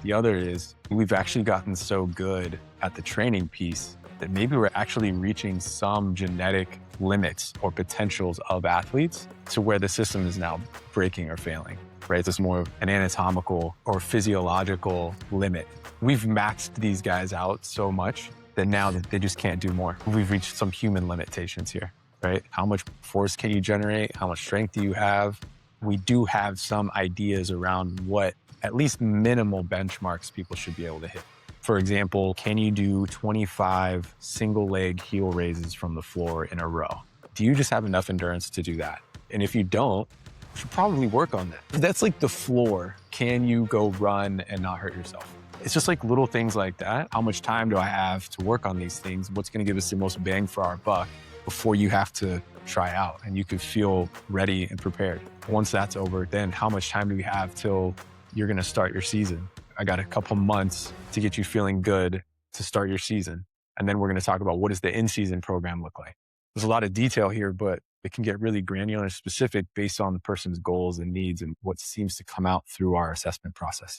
The other is we've actually gotten so good at the training piece that maybe we're actually reaching some genetic limits or potentials of athletes to where the system is now breaking or failing, right? There's more of an anatomical or physiological limit. We've maxed these guys out so much that now they just can't do more. We've reached some human limitations here, right? How much force can you generate? How much strength do you have? We do have some ideas around what at least minimal benchmarks people should be able to hit. For example, can you do 25 single leg heel raises from the floor in a row? Do you just have enough endurance to do that? And if you don't, you should probably work on that. That's like the floor. Can you go run and not hurt yourself? It's just like little things like that. How much time do I have to work on these things? What's going to give us the most bang for our buck before you have to try out and you can feel ready and prepared? Once that's over, then how much time do we have till you're going to start your season? I got a couple months to get you feeling good to start your season. And then we're going to talk about what does the in-season program look like. There's a lot of detail here, but it can get really granular and specific based on the person's goals and needs and what seems to come out through our assessment process.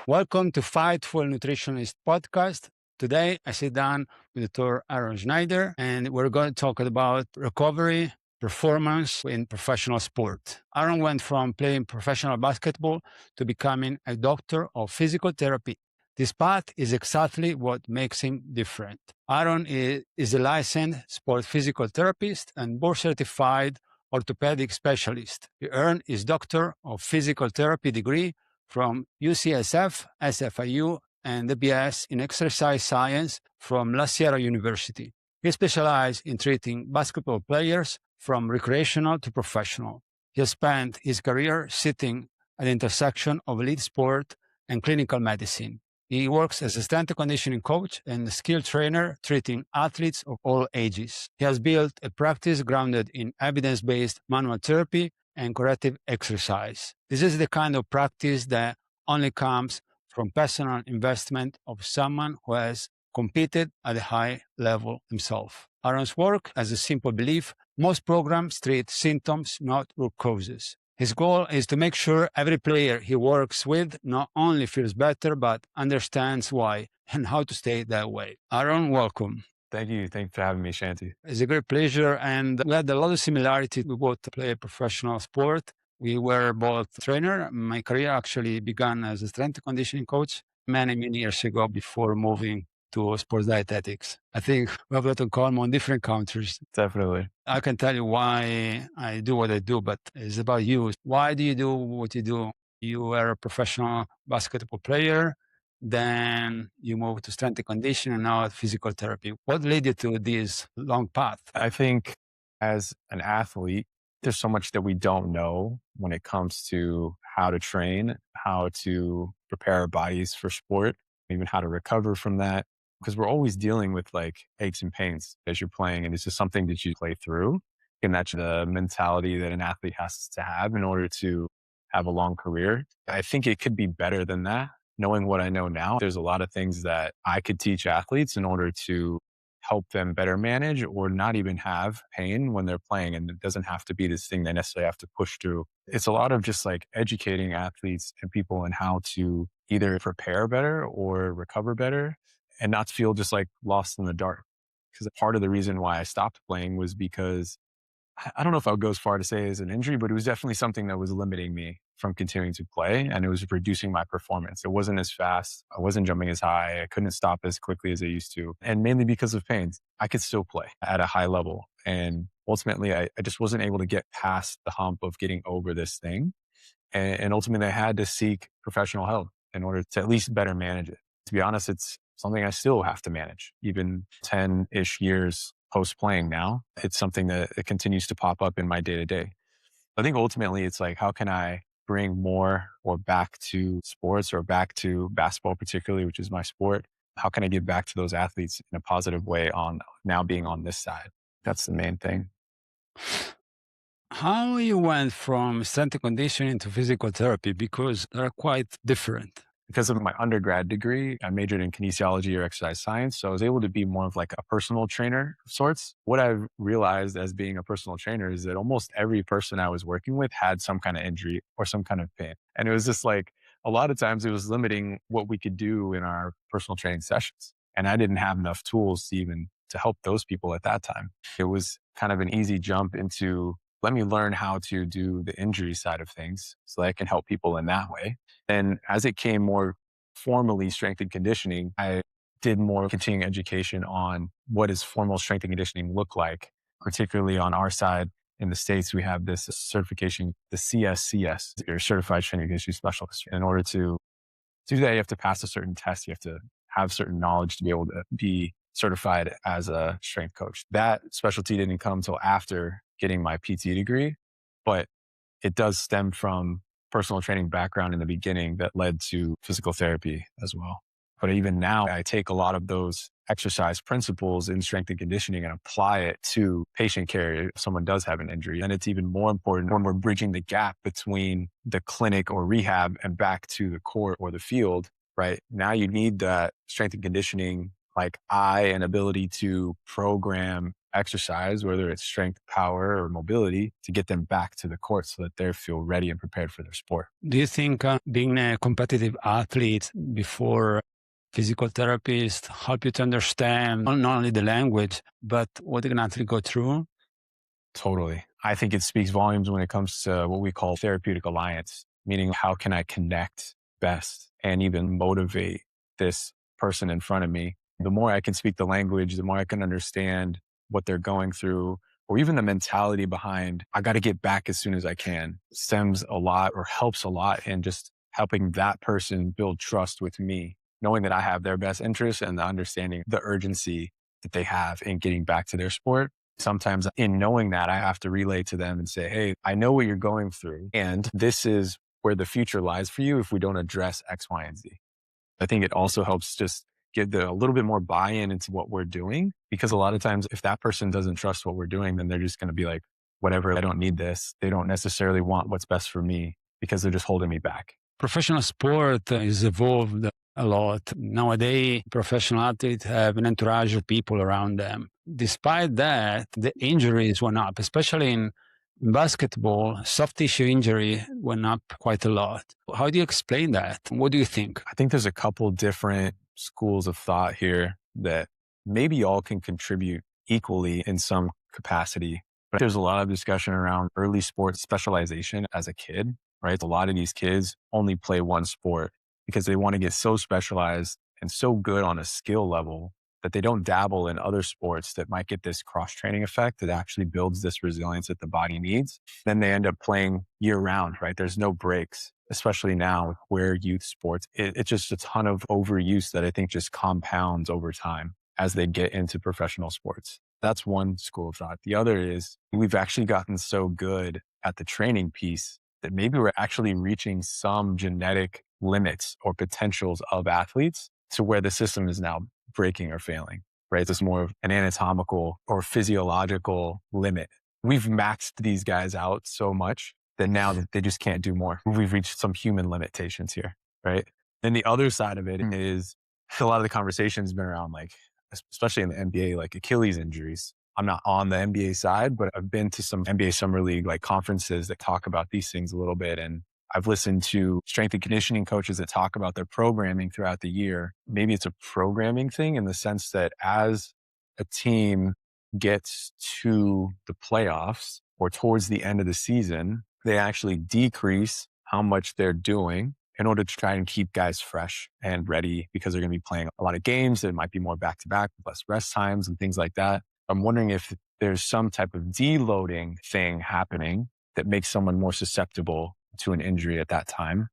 Welcome to Fightful Nutritionist podcast. Today, I sit down with Dr. Aaron Snyder, and we're going to talk about recovery, performance in professional sport. Aaron went from playing professional basketball to becoming a doctor of physical therapy. This path is exactly what makes him different. Aaron is a licensed sport physical therapist and board-certified orthopedic specialist. He earned his Doctor of Physical Therapy degree from UCSF, SFIU, and the BS in Exercise Science from La Sierra University. He specialized in treating basketball players from recreational to professional. He has spent his career sitting at the intersection of elite sport and clinical medicine. He works as a strength and conditioning coach and a skill trainer treating athletes of all ages. He has built a practice grounded in evidence-based manual therapy and corrective exercise. This is the kind of practice that only comes from personal investment of someone who has competed at a high level himself. Aaron's work has a simple belief: most programs treat symptoms, not root causes. His goal is to make sure every player he works with not only feels better, but understands why and how to stay that way. Aaron, welcome. Thank you. Thanks for having me, Shanti. It's a great pleasure. And we had a lot of similarity. We both play professional sport. We were both trainer. My career actually began as a strength and conditioning coach many years ago before moving to sports dietetics. I think we have a lot in common in different countries. Definitely. I can tell you why I do what I do, but it's about you. Why do you do what you do? You were a professional basketball player, then you moved to strength and conditioning, and now physical therapy. What led you to this long path? I think as an athlete, there's so much that we don't know when it comes to how to train, how to prepare our bodies for sport, even how to recover from that. Because we're always dealing with like aches and pains as you're playing. And it's just something that you play through. And that's the mentality that an athlete has to have in order to have a long career. I think it could be better than that. Knowing what I know now, there's a lot of things that I could teach athletes in order to help them better manage or not even have pain when they're playing. And it doesn't have to be this thing they necessarily have to push through. It's a lot of just like educating athletes and people in how to either prepare better or recover better and not feel just like lost in the dark. Because part of the reason why I stopped playing was because I don't know if I would go as far to say as an injury, but it was definitely something that was limiting me from continuing to play, and it was reducing my performance. It wasn't as fast. I wasn't jumping as high. I couldn't stop as quickly as I used to. And mainly because of pains, I could still play at a high level. And ultimately, I just wasn't able to get past the hump of getting over this thing. And ultimately, I had to seek professional help in order to at least better manage it. To be honest, it's something I still have to manage, even 10-ish years post-playing now. It's something that it continues to pop up in my day-to-day. I think ultimately it's like, how can I bring more or back to sports or back to basketball particularly, which is my sport? How can I give back to those athletes in a positive way on now being on this side? That's the main thing. How you went from strength and conditioning to physical therapy, because they're quite different. Because of my undergrad degree, I majored in kinesiology or exercise science. So I was able to be more of like a personal trainer of sorts. What I've realized as being a personal trainer is that almost every person I was working with had some kind of injury or some kind of pain. And it was just like a lot of times it was limiting what we could do in our personal training sessions. And I didn't have enough tools to even to help those people at that time. It was kind of an easy jump into let me learn how to do the injury side of things so that I can help people in that way. And as it came more formally strength and conditioning, I did more continuing education on what does formal strength and conditioning look like, particularly on our side in the States, we have this certification, the CSCS, your certified strength and conditioning specialist. In order to do that, you have to pass a certain test. You have to have certain knowledge to be able to be certified as a strength coach. That specialty didn't come until after getting my PT degree, but it does stem from personal training background in the beginning that led to physical therapy as well. But even now, I take a lot of those exercise principles in strength and conditioning and apply it to patient care if someone does have an injury. And it's even more important when we're bridging the gap between the clinic or rehab and back to the court or the field, right? Now you need that strength and conditioning, like eye and ability to program exercise, whether it's strength, power, or mobility, to get them back to the court so that they feel ready and prepared for their sport. Do you think being a competitive athlete before physical therapists help you to understand not only the language, but what an athlete go through? Totally. I think it speaks volumes when it comes to what we call therapeutic alliance, meaning how can I connect best and even motivate this person in front of me. The more I can speak the language, the more I can understand what they're going through, or even the mentality behind, I got to get back as soon as I can, stems a lot or helps a lot in just helping that person build trust with me, knowing that I have their best interests and the understanding the urgency that they have in getting back to their sport. Sometimes in knowing that, I have to relay to them and say, hey, I know what you're going through, and this is where the future lies for you if we don't address X, Y, and Z. I think it also helps just get a little bit more buy-in into what we're doing, because a lot of times if that person doesn't trust what we're doing, then they're just going to be like, whatever, I don't need this. They don't necessarily want what's best for me because they're just holding me back. Professional sport is evolved a lot. Nowadays, professional athletes have an entourage of people around them. Despite that, the injuries went up, especially in basketball. Soft tissue injury went up quite a lot. How do you explain that? What do you think? I think there's a couple different schools of thought here that maybe all can contribute equally in some capacity. But there's a lot of discussion around early sports specialization as a kid, right? A lot of these kids only play one sport because they want to get so specialized and so good on a skill level that they don't dabble in other sports that might get this cross training effect that actually builds this resilience that the body needs. Then they end up playing year round, right? There's no breaks, especially now where youth sports, it's just a ton of overuse that I think just compounds over time as they get into professional sports. That's one school of thought. The other is we've actually gotten so good at the training piece that maybe we're actually reaching some genetic limits or potentials of athletes to where the system is now breaking or failing, right? It's more of an anatomical or physiological limit. We've maxed these guys out so much that now that they just can't do more. We've reached some human limitations here, right? Then the other side of it is a lot of the conversation's been around like, especially in the NBA, like Achilles injuries. I'm not on the NBA side, but I've been to some NBA Summer League like conferences that talk about these things a little bit. And I've listened to strength and conditioning coaches that talk about their programming throughout the year. Maybe it's a programming thing in the sense that as a team gets to the playoffs or towards the end of the season, they actually decrease how much they're doing in order to try and keep guys fresh and ready because they're going to be playing a lot of games. It might be more back to back, less rest times and things like that. I'm wondering if there's some type of deloading thing happening that makes someone more susceptible to an injury at that time.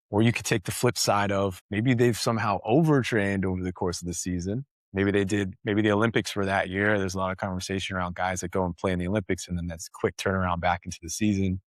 Or you could take the flip side of maybe they've somehow overtrained over the course of the season. Maybe the Olympics were that year. There's a lot of conversation around guys that go and play in the Olympics and then that's quick turnaround back into the season.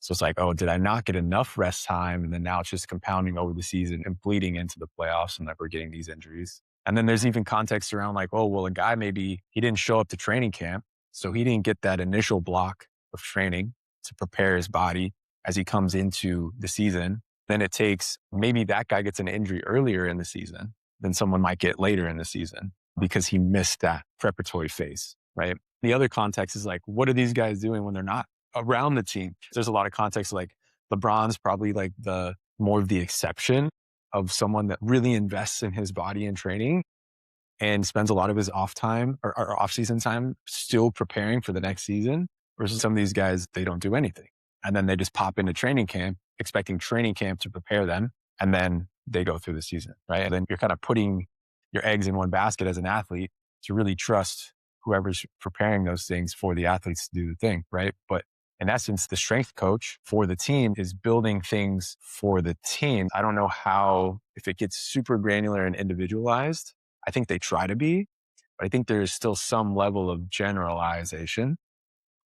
So it's like, oh, did I not get enough rest time? And then now it's just compounding over the season and bleeding into the playoffs and that we're getting these injuries. And then there's even context around like, oh, well, a guy maybe he didn't show up to training camp. So he didn't get that initial block of training to prepare his body as he comes into the season. Then it takes maybe that guy gets an injury earlier in the season than someone might get later in the season because he missed that preparatory phase, right? The other context is like, what are these guys doing when they're not around the team? There's a lot of context like LeBron's probably like the more of the exception of someone that really invests in his body and training and spends a lot of his off time or off season time still preparing for the next season versus some of these guys, they don't do anything. And then they just pop into training camp, expecting training camp to prepare them. And then they go through the season, right? And then you're kind of putting your eggs in one basket as an athlete to really trust whoever's preparing those things for the athletes to do the thing, right? But in essence, the strength coach for the team is building things for the team. I don't know how, if it gets super granular and individualized, I think they try to be, but I think there's still some level of generalization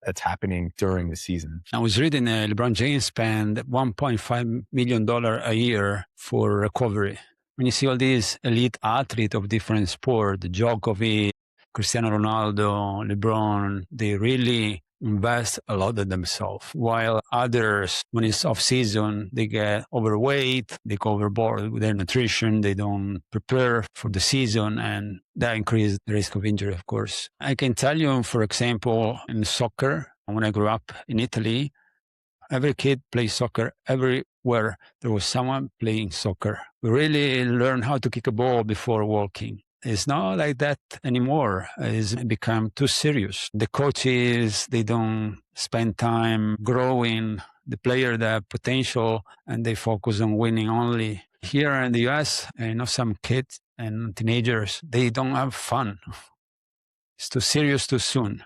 that's happening during the season. I was reading LeBron James spend $1.5 million a year for recovery. When you see all these elite athletes of different sports, Djokovic, Cristiano Ronaldo, LeBron, they really invest a lot in themselves. While others, when it's off season, they get overweight, they go overboard with their nutrition, they don't prepare for the season, and that increases the risk of injury, of course. I can tell you, for example, in soccer, when I grew up in Italy, every kid plays soccer. Everywhere there was someone playing soccer. We really learned how to kick a ball before walking. It's not like that anymore. It's become too serious. The coaches, they don't spend time growing the player, the potential, and they focus on winning only. Here in the US, I know some kids and teenagers, they don't have fun. It's too serious too soon.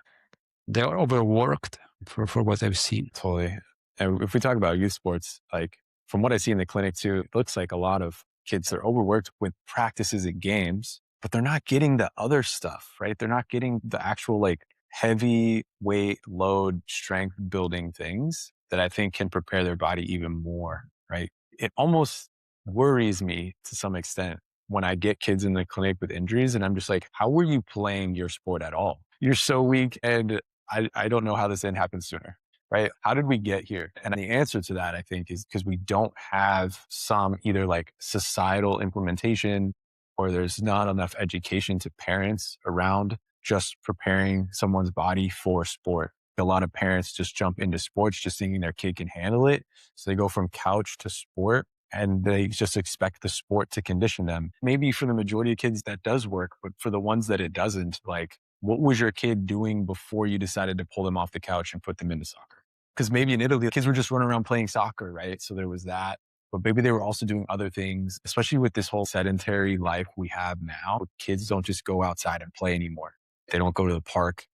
They're overworked for what I've seen. Totally. And if we talk about youth sports, like from what I see in the clinic too, it looks like a lot of kids are overworked with practices and games, but they're not getting the other stuff, right? They're not getting the actual like heavy weight, load, strength building things that I think can prepare their body even more, right? It almost worries me to some extent when I get kids in the clinic with injuries and I'm just like, how were you playing your sport at all? You're so weak and I don't know how this didn't happen sooner, right? How did we get here? And the answer to that, I think, is because we don't have some either like societal implementation or there's not enough education to parents around just preparing someone's body for sport. A lot of parents just jump into sports just thinking their kid can handle it. So they go from couch to sport and they just expect the sport to condition them. Maybe for the majority of kids that does work, but for the ones that it doesn't, like what was your kid doing before you decided to pull them off the couch and put them into soccer? Because maybe in Italy, kids were just running around playing soccer, right? So there was that. But maybe they were also doing other things, especially with this whole sedentary life we have now. Kids don't just go outside and play anymore. They don't go to the park.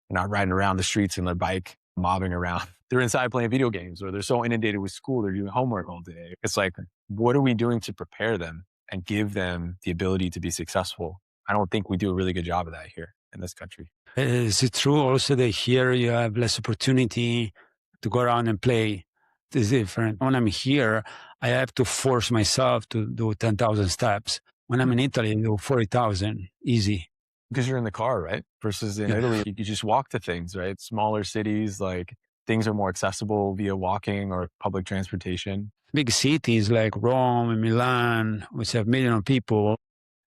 They're not riding around the streets on their bike, mobbing around. They're inside playing video games or they're so inundated with school, they're doing homework all day. It's like, what are we doing to prepare them and give them the ability to be successful? I don't think we do a really good job of that here in this country. Is it true also that here you have less opportunity to go around and play? It's different. When I'm here, I have to force myself to do 10,000 steps. When I'm in Italy, I do 40,000 easy. Because you're in the car, right? Versus in Italy, you just walk to things, right? Smaller cities, like things are more accessible via walking or public transportation. Big cities like Rome and Milan, which have millions of people,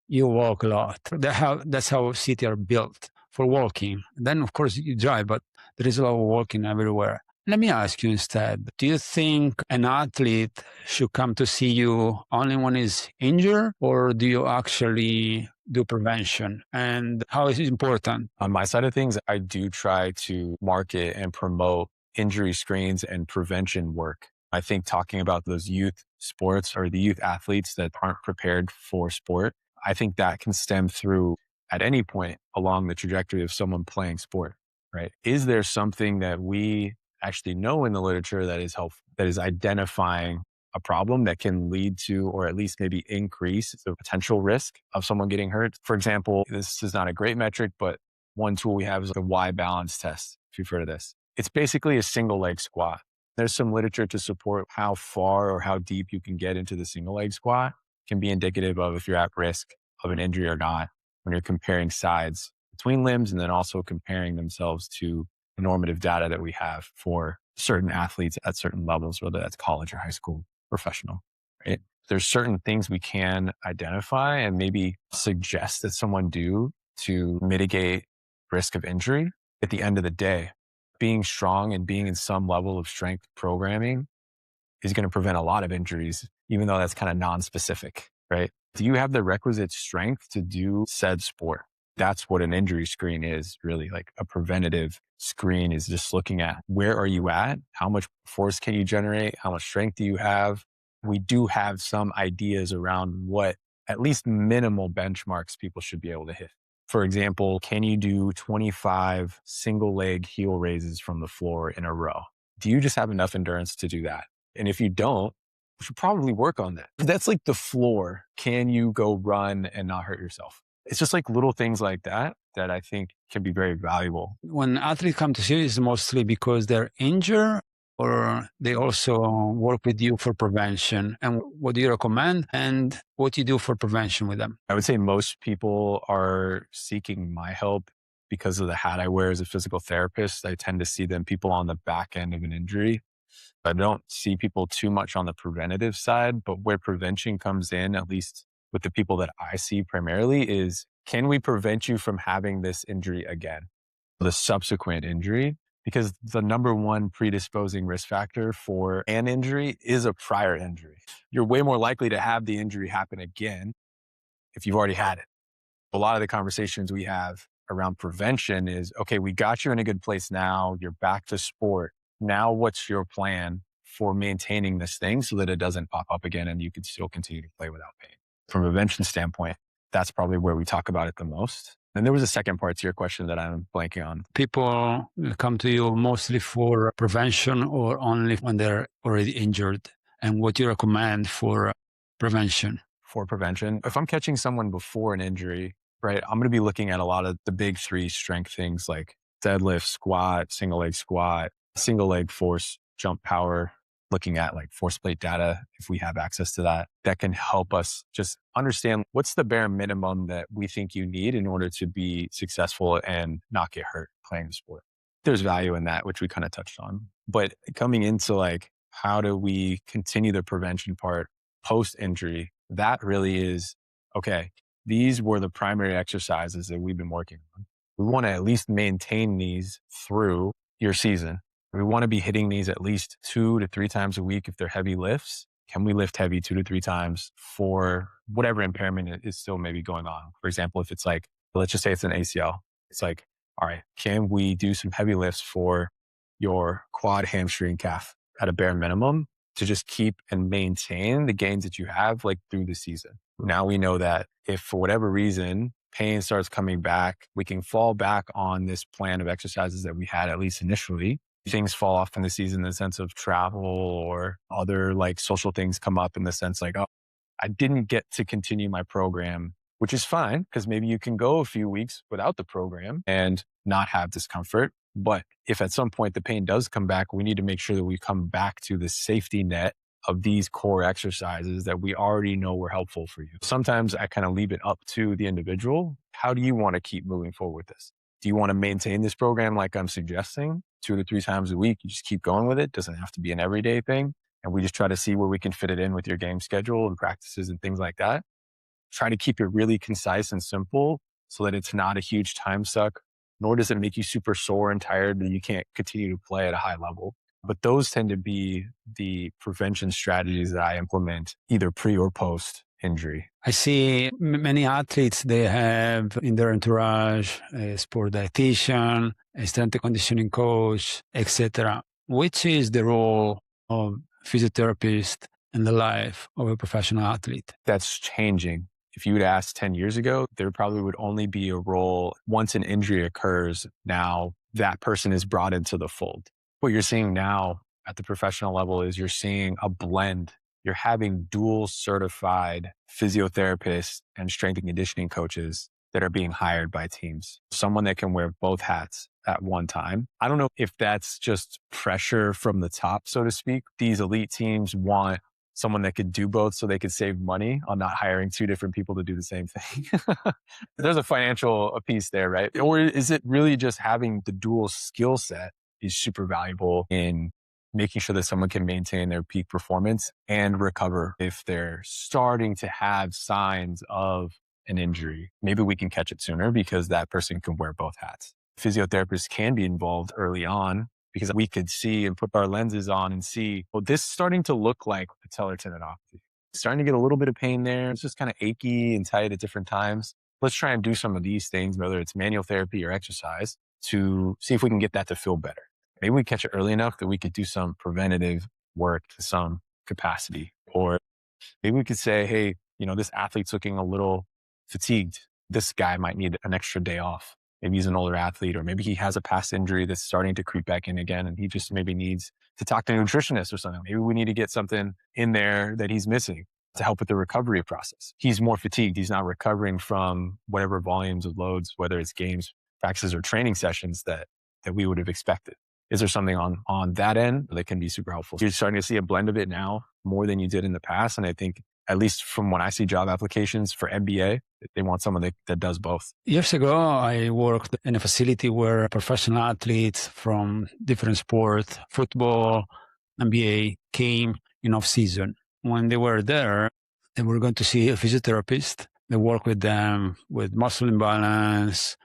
you walk a lot. That's how cities are built for walking. Then, of course, you drive, but there is a lot of walking everywhere. Let me ask you instead, do you think an athlete should come to see you only when he's injured, or do you actually do prevention? And how is it important? On my side of things, I do try to market and promote injury screens and prevention work. I think talking about those youth sports or the youth athletes that aren't prepared for sport, I think that can stem through at any point along the trajectory of someone playing sport, right? Is there something that we actually know in the literature that is helpful, that is identifying a problem that can lead to, or at least maybe increase the potential risk of someone getting hurt? For example, this is not a great metric, but one tool we have is the Y balance test, if you've heard of this. It's basically a single leg squat. There's some literature to support how far or how deep you can get into the single leg squat can be indicative of if you're at risk of an injury or not when you're comparing sides between limbs and then also comparing themselves to the normative data that we have for certain athletes at certain levels, whether that's college or high school, professional. right? There's certain things we can identify and maybe suggest that someone do to mitigate risk of injury. At the end of the day, being strong and being in some level of strength programming is going to prevent a lot of injuries, even though that's kind of non-specific, right? Do you have the requisite strength to do said sport? That's what an injury screen is really. Like a preventative screen is just looking at where are you at? How much force can you generate? How much strength do you have? We do have some ideas around what at least minimal benchmarks people should be able to hit. For example, can you do 25 single leg heel raises from the floor in a row? Do you just have enough endurance to do that? And if you don't, you should probably work on that. That's like the floor. Can you go run and not hurt yourself? It's just like little things like that that I think can be very valuable. When athletes come to see you, is mostly because they're injured, or they also work with you for prevention? And what do you recommend, and what do you do for prevention with them? I would say most people are seeking my help because of the hat I wear as a physical therapist. I tend to see them people on the back end of an injury. I don't see people too much on the preventative side, but where prevention comes in, at least with the people that I see primarily, is can we prevent you from having this injury again, the subsequent injury? Because the number one predisposing risk factor for an injury is a prior injury. You're way more likely to have the injury happen again if you've already had it. A lot of the conversations we have around prevention is, okay, we got you in a good place now. You're back to sport. Now, what's your plan for maintaining this thing so that it doesn't pop up again and you can still continue to play without pain? From a prevention standpoint, that's probably where we talk about it the most. And there was a second part to your question that I'm blanking on. People come to you mostly for prevention or only when they're already injured? And what do you recommend for prevention? For prevention, if I'm catching someone before an injury, right, I'm going to be looking at a lot of the big three strength things like deadlift, squat, single leg force, jump power, looking at like force plate data if we have access to that. That can help us just understand what's the bare minimum that we think you need in order to be successful and not get hurt playing the sport. There's value in that, which we kind of touched on. But coming into like, how do we continue the prevention part post injury? That really is, okay, these were the primary exercises that we've been working on. We want to at least maintain these through your season. We want to be hitting these at least 2 to 3 times a week if they're heavy lifts. Can we lift heavy 2 to 3 times for whatever impairment is still maybe going on? For example, if it's like, let's just say it's an ACL. It's like, all right, can we do some heavy lifts for your quad, hamstring, calf at a bare minimum to just keep and maintain the gains that you have like through the season? Now we know that if for whatever reason pain starts coming back, we can fall back on this plan of exercises that we had at least initially. Things fall off in the season in the sense of travel or other like social things come up in the sense like, oh, I didn't get to continue my program, which is fine because maybe you can go a few weeks without the program and not have discomfort. But if at some point the pain does come back, we need to make sure that we come back to the safety net of these core exercises that we already know were helpful for you. Sometimes I kind of leave it up to the individual. How do you want to keep moving forward with this? Do you want to maintain this program like I'm suggesting 2 to 3 times a week? You just keep going with it. Doesn't have to be an everyday thing. And we just try to see where we can fit it in with your game schedule and practices and things like that. Try to keep it really concise and simple so that it's not a huge time suck, nor does it make you super sore and tired that you can't continue to play at a high level. But those tend to be the prevention strategies that I implement either pre or post injury. I see many athletes, they have in their entourage a sport dietitian, a strength and conditioning coach, etc. Which is the role of physiotherapist in the life of a professional athlete? That's changing. If you would ask 10 years ago, there probably would only be a role once an injury occurs. Now that person is brought into the fold. What you're seeing now at the professional level is you're seeing a blend. You're having dual certified physiotherapists and strength and conditioning coaches that are being hired by teams. Someone that can wear both hats at one time. I don't know if that's just pressure from the top, so to speak. These elite teams want someone that could do both so they could save money on not hiring 2 different people to do the same thing. There's a financial piece there, right? Or is it really just having the dual skill set is super valuable in making sure that someone can maintain their peak performance and recover if they're starting to have signs of an injury. Maybe we can catch it sooner because that person can wear both hats. Physiotherapists can be involved early on because we could see and put our lenses on and see, well, this is starting to look like patellar tendinopathy. Starting to get a little bit of pain there. It's just kind of achy and tight at different times. Let's try and do some of these things, whether it's manual therapy or exercise, to see if we can get that to feel better. Maybe we catch it early enough that we could do some preventative work to some capacity. Or maybe we could say, hey, this athlete's looking a little fatigued. This guy might need an extra day off. Maybe he's an older athlete, or maybe he has a past injury that's starting to creep back in again, and he just maybe needs to talk to a nutritionist or something. Maybe we need to get something in there that he's missing to help with the recovery process. He's more fatigued. He's not recovering from whatever volumes of loads, whether it's games, practices, or training sessions that we would have expected. Is there something on that end that can be super helpful? You're starting to see a blend of it now more than you did in the past. And I think, at least from when I see job applications for MBA, they want someone that does both. Years ago, I worked in a facility where professional athletes from different sports, football, NBA, came in off season. When they were there, they were going to see a physiotherapist. They work with them with muscle imbalance,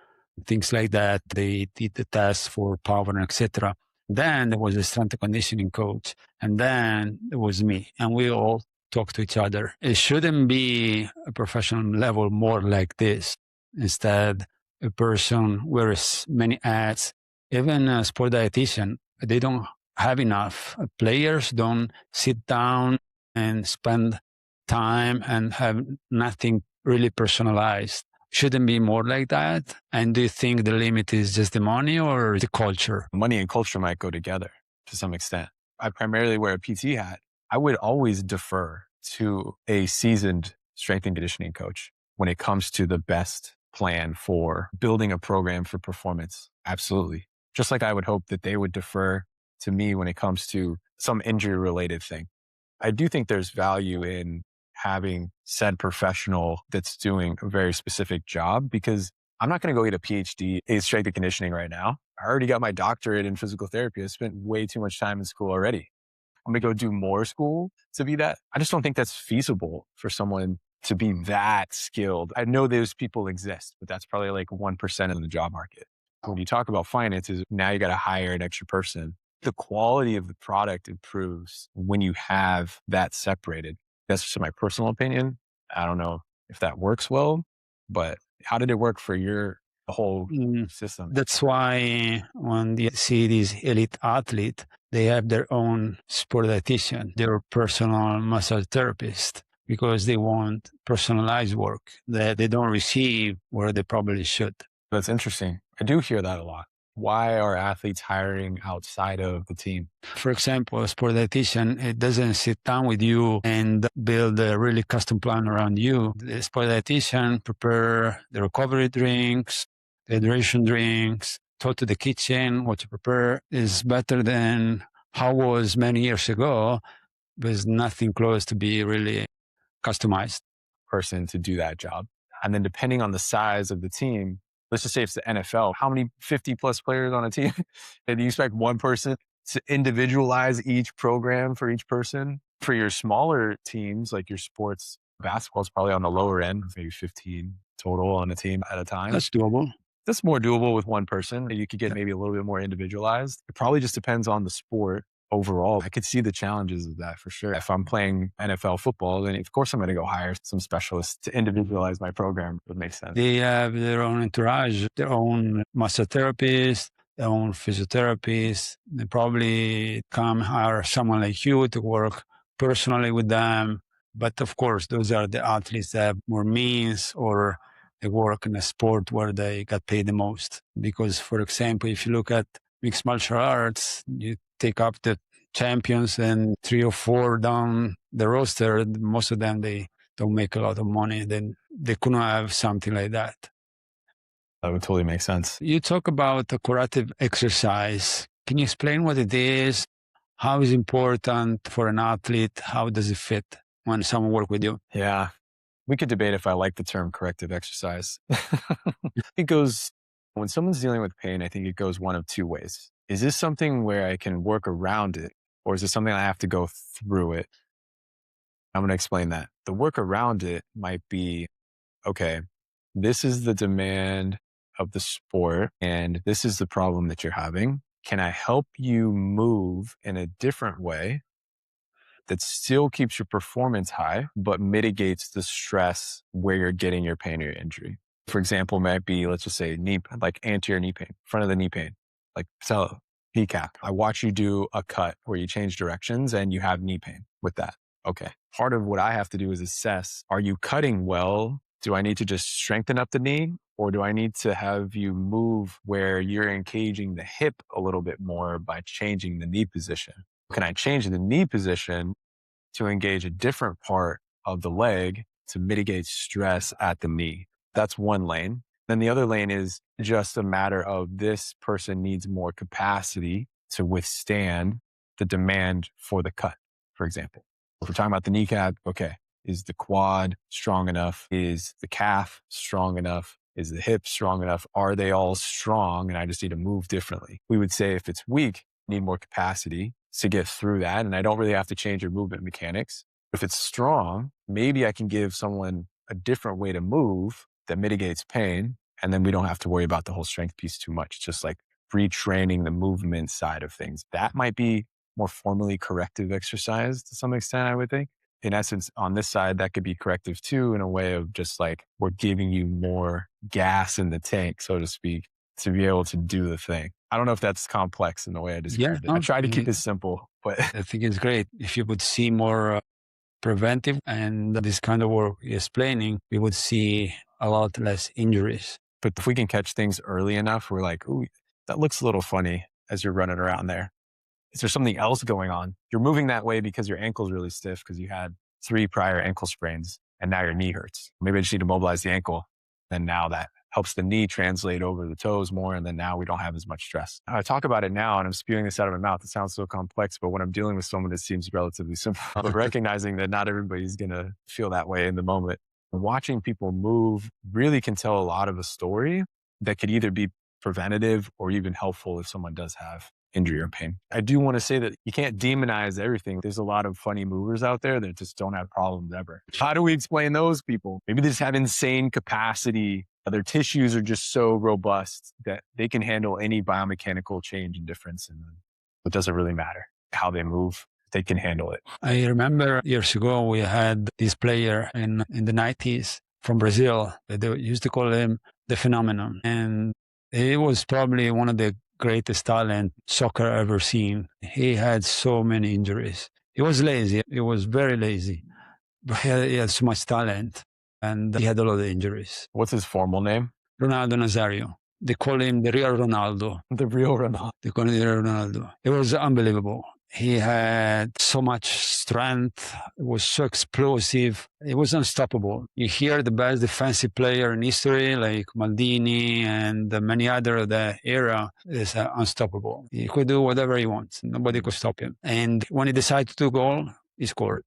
things like that. They did the test for power and etc. Then there was a strength and conditioning coach, and then there was me, and we all talk to each other. It shouldn't be a professional level more like this. Instead, a person wears many hats. Even a sport dietitian, they don't have enough. Players don't sit down and spend time and have nothing really personalized. Shouldn't be more like that. And do you think the limit is just the money or the culture? Money and culture might go together to some extent. I primarily wear a PT hat. I would always defer to a seasoned strength and conditioning coach when it comes to the best plan for building a program for performance. Absolutely. Just like I would hope that they would defer to me when it comes to some injury related thing. I do think there's value in having said professional that's doing a very specific job, because I'm not going to go get a PhD in strength and conditioning right now. I already got my doctorate in physical therapy. I spent way too much time in school already. I'm going to go do more school to be that. I just don't think that's feasible for someone to be that skilled. I know those people exist, but that's probably like 1% of the job market. When you talk about finances, now you got to hire an extra person. The quality of the product improves when you have that separated. That's just my personal opinion. I don't know if that works well, but how did it work for your whole system? That's why when you see these elite athletes, they have their own sport dietitian, their personal massage therapist, because they want personalized work that they don't receive where they probably should. That's interesting. I do hear that a lot. Why are athletes hiring outside of the team? For example, a sport dietitian, it doesn't sit down with you and build a really custom plan around you. The sport dietitian prepare the recovery drinks, the hydration drinks, talk to the kitchen, what to prepare is better than how it was many years ago. There's nothing close to be really customized. Person to do that job. And then depending on the size of the team, let's just say it's the NFL, how many 50 plus players on a team? And you expect one person to individualize each program for each person? For your smaller teams, like your sports, basketball is probably on the lower end, maybe 15 total on a team at a time. That's doable. That's more doable with one person. You could get maybe a little bit more individualized. It probably just depends on the sport overall. I could see the challenges of that for sure. If I'm playing NFL football, then of course I'm going to go hire some specialists to individualize my program. It would make sense. They have their own entourage, their own massage therapists, their own physiotherapists. They probably come hire someone like you to work personally with them. But of course, those are the athletes that have more means, or they work in a sport where they got paid the most. Because, for example, if you look at mixed martial arts, you take up the champions and 3 or 4 down the roster, most of them, they don't make a lot of money. Then they couldn't have something like that. That would totally make sense. You talk about the curative exercise. Can you explain what it is? How is it important for an athlete? How does it fit when someone works with you? Yeah. We could debate if I like the term corrective exercise. It goes, when someone's dealing with pain, I think it goes one of two ways. Is this something where I can work around it, Or is it something I have to go through it? I'm going to explain that. The work around it might be, okay, this is the demand of the sport and this is the problem that you're having. Can I help you move in a different way that still keeps your performance high, but mitigates the stress where you're getting your pain or your injury? For example, might be, let's just say knee, like anterior knee pain, front of the knee pain, like patella, kneecap. I watch you do a cut where you change directions and you have knee pain with that. Okay. Part of what I have to do is assess, are you cutting well? Do I need to just strengthen up the knee? Or do I need to have you move where you're engaging the hip a little bit more by changing the knee position? Can I change the knee position to engage a different part of the leg to mitigate stress at the knee? That's one lane. Then the other lane is just a matter of this person needs more capacity to withstand the demand for the cut, for example. If we're talking about the kneecap, okay, is the quad strong enough? Is the calf strong enough? Is the hip strong enough? Are they all strong? And I just need to move differently. We would say if it's weak, need more capacity to get through that. And I don't really have to change your movement mechanics. If it's strong, maybe I can give someone a different way to move that mitigates pain. And then we don't have to worry about the whole strength piece too much, just like retraining the movement side of things. That might be more formally corrective exercise to some extent, I would think. In essence, on this side, that could be corrective too, in a way of just like we're giving you more gas in the tank, so to speak, to be able to do the thing. I don't know if that's complex in the way I Yeah, described it. I no, try to keep it simple, but I think it's great. If you would see more preventive and this kind of work you're explaining, we would see a lot less injuries. but if we can catch things early enough, we're like, ooh, that looks a little funny as you're running around there. Is there something else going on? You're moving that way because your ankle's really stiff because you had 3 prior ankle sprains and now your knee hurts. Maybe I just need to mobilize the ankle. And now that helps the knee translate over the toes more. And then now we don't have as much stress. I talk about it now and I'm spewing this out of my mouth. It sounds so complex, but when I'm dealing with someone, it seems relatively simple. But recognizing that not everybody's going to feel that way in the moment. Watching people move really can tell a lot of a story that could either be preventative or even helpful if someone does have injury or pain. I do want to say that you can't demonize everything. There's a lot of funny movers out there that just don't have problems ever. How do we explain those people? Maybe they just have insane capacity. Their tissues are just so robust that they can handle any biomechanical change and difference. And it doesn't really matter how they move. They can handle it. I remember years ago, we had this player in the 90s from Brazil. They used to call him the phenomenon. And he was probably one of the greatest talent soccer ever seen. He had so many injuries. He was lazy. He was very lazy, but he had so much talent and he had a lot of injuries. What's his formal name? Ronaldo Nazario. They call him the real Ronaldo. The real Ronaldo. They call him the real Ronaldo. It was unbelievable. He had so much strength. It was so explosive. It was unstoppable. You hear the best defensive player in history, like Maldini and many other of the era, is unstoppable. He could do whatever he wants. Nobody could stop him. And when he decided to goal, he scored.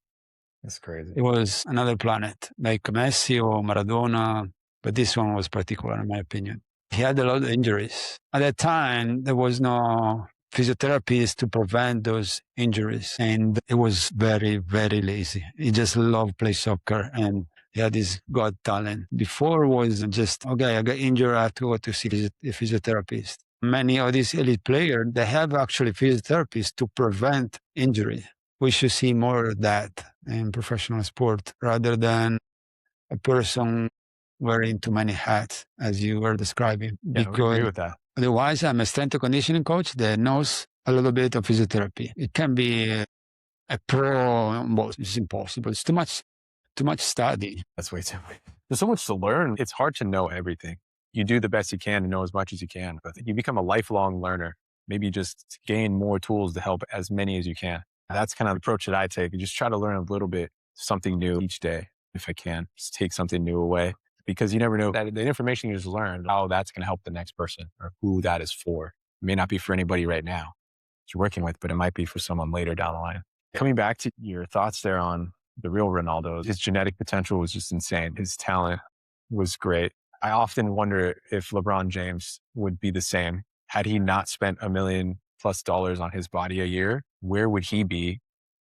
That's crazy. It was another planet, like Messi or Maradona, but this one was particular, in my opinion. He had a lot of injuries. At that time, there was no physiotherapist to prevent those injuries. And it was very, very lazy. He just loved play soccer and he had this god talent. Before was just, okay, I got injured, I have to go to see a physiotherapist. Many of these elite players, they have actually physiotherapists to prevent injury. We should see more of that in professional sport rather than a person wearing too many hats, as you were describing. Yeah, I agree with that. Otherwise, I'm a strength and conditioning coach that knows a little bit of physiotherapy. It can be a pro, but it's impossible. It's too much study. That's way too much. There's so much to learn. It's hard to know everything. You do the best you can and know as much as you can, but you become a lifelong learner. Maybe just gain more tools to help as many as you can. That's kind of the approach that I take. You just try to learn a little bit, something new each day, if I can. Just take something new away. Because you never know that the information you just learned, how that's going to help the next person or who that is for. It may not be for anybody right now that you're working with, but it might be for someone later down the line. Coming back to your thoughts there on the real Ronaldo, his genetic potential was just insane. His talent was great. I often wonder if LeBron James would be the same had he not spent $1 million+ on his body a year where would he be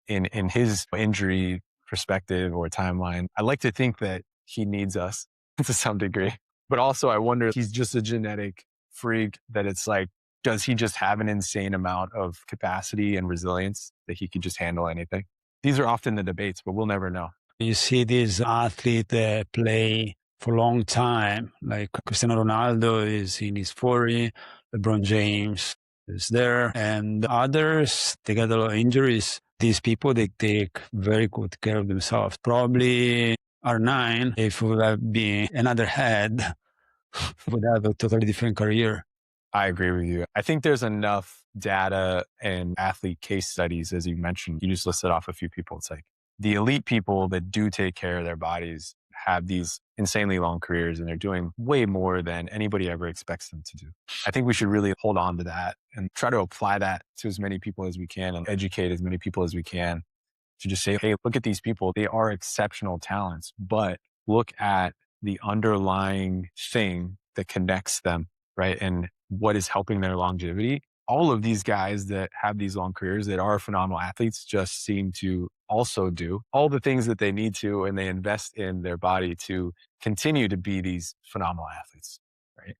in his injury perspective or timeline? I like to think that he needs us to some degree, but also I wonder if he's just a genetic freak that it's like, does he just have an insane amount of capacity and resilience that he can just handle anything? These are often the debates, but we'll never know. You see these athletes play for a long time, like Cristiano Ronaldo is in his 40, LeBron James is there, and others, they get a lot of injuries. These people, they take very good care of themselves. Probably R9, if we would have been another head, would have a totally different career. I agree with you. I think there's enough data and athlete case studies, as you mentioned. You just listed off a few people. It's like the elite people that do take care of their bodies have these insanely long careers and they're doing way more than anybody ever expects them to do. I think we should really hold on to that and try to apply that to as many people as we can and educate as many people as we can to just say, hey, look at these people. They are exceptional talents, but look at the underlying thing that connects them, right? And what is helping their longevity. All of these guys that have these long careers that are phenomenal athletes just seem to also do all the things that they need to, and they invest in their body to continue to be these phenomenal athletes, right?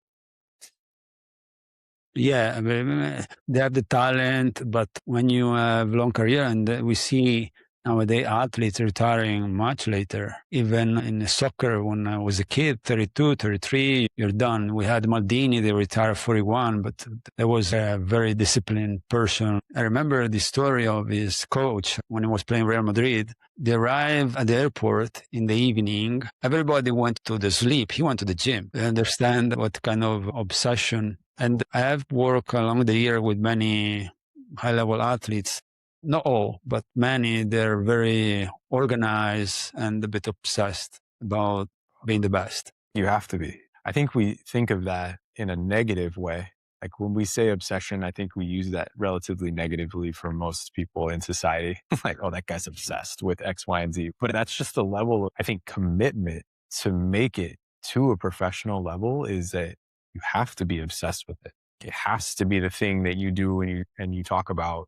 Yeah, I mean, they have the talent, but when you have long career, and we see nowadays athletes retiring much later. Even in soccer, when I was a kid, 32, 33, you're done. We had Maldini, they retired 41, but that was a very disciplined person. I remember the story of his coach when he was playing Real Madrid. They arrived at the airport in the evening. Everybody went to the sleep. He went to the gym. I understand what kind of obsession. And I have worked along the year with many high-level athletes. Not all, but many. They're very organized and a bit obsessed about being the best. You have to be. I think we think of that in a negative way. Like when we say obsession, I think we use that relatively negatively for most people in society. Like, oh, that guy's obsessed with X, Y, and Z. But that's just the level of, I think, commitment to make it to a professional level is that you have to be obsessed with it. It has to be the thing that you do and you talk about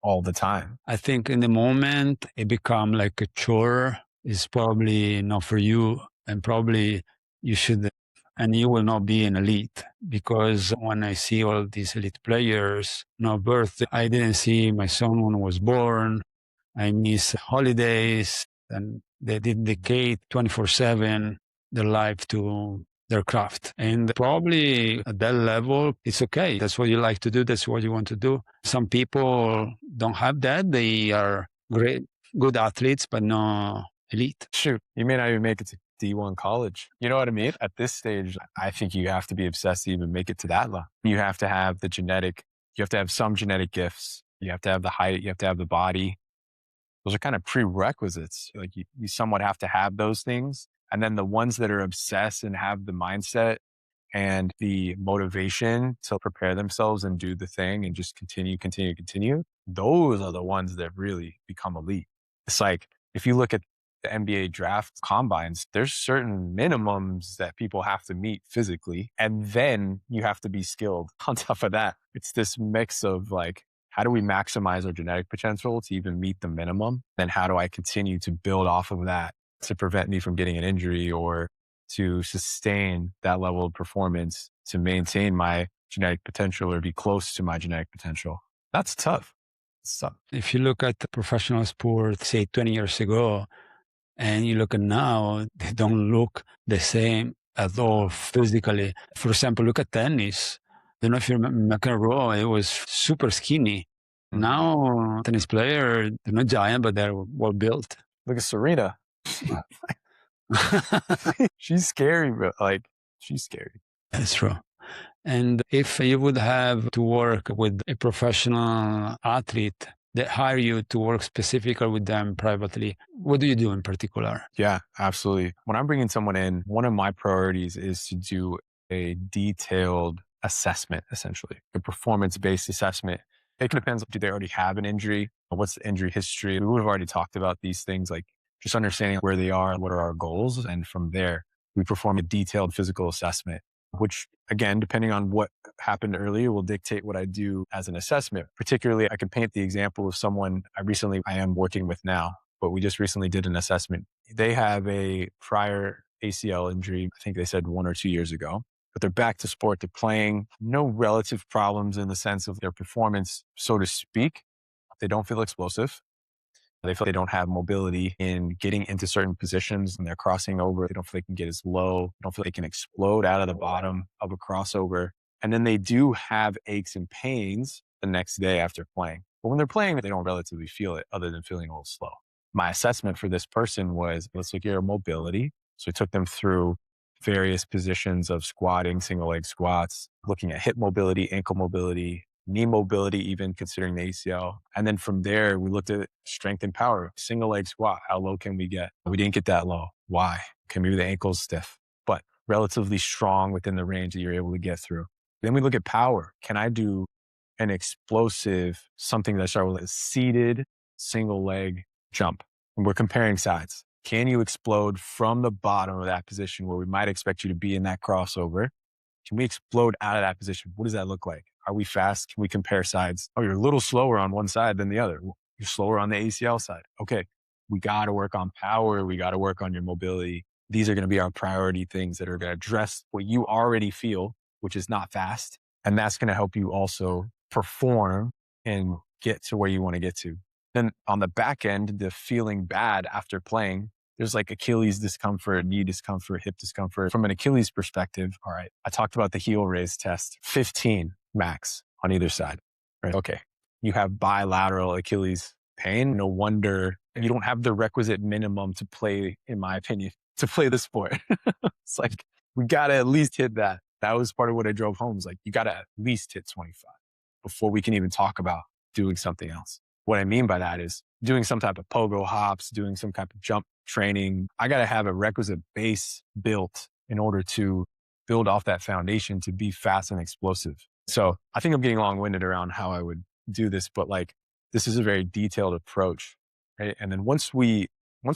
all the time. I think in the moment it become like a chore. It's probably not for you, and probably you should, and you will not be an elite, because when I see all these elite players, no birth, I didn't see my son when he was born. I miss holidays, and they dedicate 24/7 their life to their craft. And probably at that level, it's okay. That's what you like to do. That's what you want to do. Some people don't have that. They are great, good athletes, but no elite. Shoot, you may not even make it to D1 college. You know what I mean? At this stage, I think you have to be obsessed to even make it to that level. You have to have the genetic, you have to have some genetic gifts. You have to have the height, you have to have the body. Those are kind of prerequisites. Like you somewhat have to have those things. And then the ones that are obsessed and have the mindset and the motivation to prepare themselves and do the thing and just continue, those are the ones that really become elite. It's like, if you look at the NBA draft combines, there's certain minimums that people have to meet physically, and then you have to be skilled. On top of that, it's this mix of like, how do we maximize our genetic potential to even meet the minimum? Then how do I continue to build off of that to prevent me from getting an injury or to sustain that level of performance to maintain my genetic potential or be close to my genetic potential? That's tough. It's tough. If you look at the professional sport, say 20 years ago, and you look at now, they don't look the same at all physically. For example, look at tennis. I don't know if you remember McEnroe, it was super skinny. Mhm. Now, tennis player, they're not giant, but they're well built. Look at Serena. She's scary, bro. Like, she's scary. That's true. And if you would have to work with a professional athlete that hire you to work specifically with them privately, what do you do in particular? Yeah, absolutely. When I'm bringing someone in, one of my priorities is to do a detailed assessment, essentially a performance-based assessment. It depends. Do they already have an injury? What's the injury history? We would have already talked about these things, like just understanding where they are, what are our goals. And from there, we perform a detailed physical assessment. which again, depending on what happened earlier, will dictate what I do as an assessment. Particularly, I can paint the example of someone I am working with now, but we just recently did an assessment. They have a prior ACL injury, I think they said 1 or 2 years ago, but they're back to sport. They're playing, no relative problems in the sense of their performance, so to speak. They don't feel explosive. They feel they don't have mobility in getting into certain positions and they're crossing over. They don't feel they can get as low. They don't feel they can explode out of the bottom of a crossover. And then they do have aches and pains the next day after playing. But when they're playing, they don't relatively feel it other than feeling a little slow. My assessment for this person was, let's look at your mobility. So I took them through various positions of squatting, single leg squats, looking at hip mobility, ankle mobility, knee mobility, even considering the ACL. And then from there, we looked at strength and power. Single leg squat, how low can we get? We didn't get that low. Why? Okay, maybe the ankle's stiff, but relatively strong within the range that you're able to get through. Then we look at power. Can I do an explosive, something that starts with a seated single leg jump? And we're comparing sides. Can you explode from the bottom of that position where we might expect you to be in that crossover? Can we explode out of that position? What does that look like? Are we fast? Can we compare sides? Oh, you're a little slower on one side than the other. You're slower on the ACL side. Okay, we got to work on power. We got to work on your mobility. These are going to be our priority things that are going to address what you already feel, which is not fast. And that's going to help you also perform and get to where you want to get to. Then on the back end, the feeling bad after playing, there's like Achilles discomfort, knee discomfort, hip discomfort. From an Achilles perspective, all right, I talked about the heel raise test, 15 max on either side. Right? Okay. You have bilateral Achilles pain. No wonder you don't have the requisite minimum to play, in my opinion, to play the sport. It's like, we got to at least hit that. That was part of what I drove home. Is like, you got to at least hit 25 before we can even talk about doing something else. What I mean by that is doing some type of pogo hops, doing some type of jump training. I got to have a requisite base built in order to build off that foundation to be fast and explosive. So I think I'm getting long-winded around how I would do this, but like, this is a very detailed approach, right? And then once we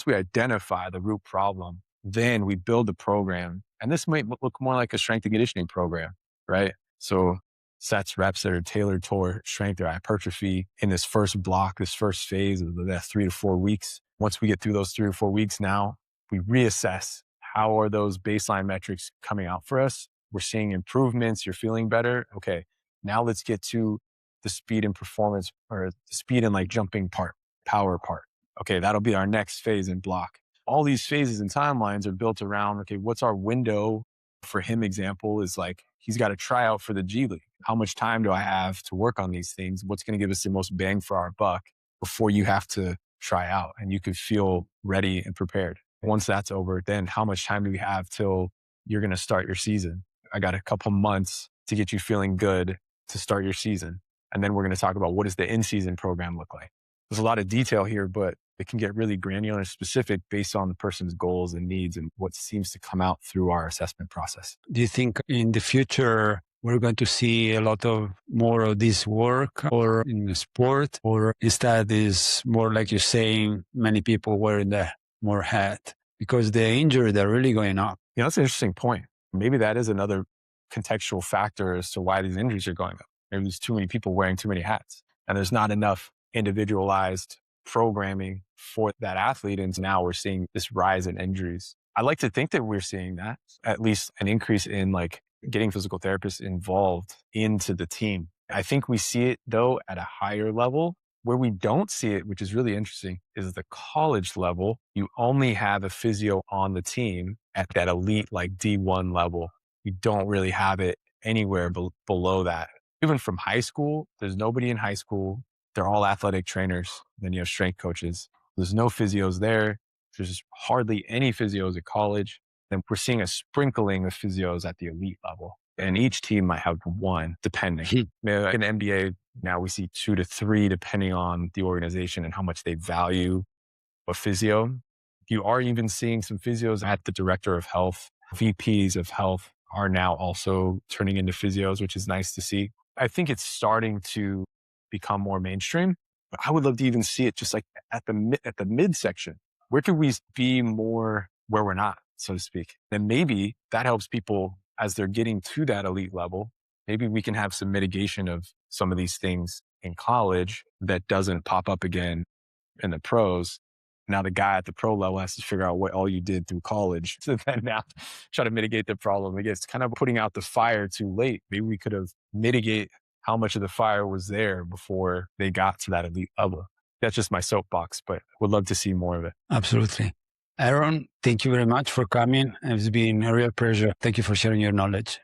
identify the root problem, then we build the program. And this might look more like a strength and conditioning program, right? So sets, reps that are tailored toward strength or hypertrophy in this first block, this first phase of the 3 to 4 weeks. Once we get through those 3 or 4 weeks now, we reassess how are those baseline metrics coming out for us. We're seeing improvements. You're feeling better. Okay. Now let's get to the speed and performance, or the speed and like jumping part, power part. Okay. That'll be our next phase and block. All these phases and timelines are built around, okay, what's our window? For him, example is like, he's got to try out for the G League. How much time do I have to work on these things? What's going to give us the most bang for our buck before you have to try out and you can feel ready and prepared? Once that's over, then how much time do we have till you're going to start your season? I got a couple months to get you feeling good to start your season. And then we're going to talk about what does the in-season program look like? There's a lot of detail here, but it can get really granular and specific based on the person's goals and needs and what seems to come out through our assessment process. Do you think in the future we're going to see a lot of more of this work or in the sport, or instead is more like you're saying, many people wearing the more hat because the injuries are really going up? You know, that's an interesting point. Maybe that is another contextual factor as to why these injuries are going up. Maybe there's too many people wearing too many hats and there's not enough individualized programming for that athlete. And now we're seeing this rise in injuries. I like to think that we're seeing that, at least an increase in like getting physical therapists involved into the team. I think we see it though at a higher level. Where we don't see it, which is really interesting, is the college level. You only have a physio on the team at that elite, like D1 level. You don't really have it anywhere below that. Even from high school, there's nobody in high school. They're all athletic trainers. Then you have strength coaches. There's no physios there. There's hardly any physios at college. Then we're seeing a sprinkling of physios at the elite level. And each team might have one, depending. In the NBA, now we see 2 to 3, depending on the organization and how much they value a physio. You are even seeing some physios at the director of health. VPs of health are now also turning into physios, which is nice to see. I think it's starting to become more mainstream, but I would love to even see it just like at the midsection. Where could we be more where we're not, so to speak? And maybe that helps people as they're getting to that elite level, maybe we can have some mitigation of some of these things in college that doesn't pop up again in the pros. Now the guy at the pro level has to figure out what all you did through college to then now try to mitigate the problem. I guess kind of putting out the fire too late. Maybe we could have mitigate how much of the fire was there before they got to that elite level. That's just my soapbox, but would love to see more of it. Absolutely. Aaron, thank you very much for coming. It's been a real pleasure. Thank you for sharing your knowledge.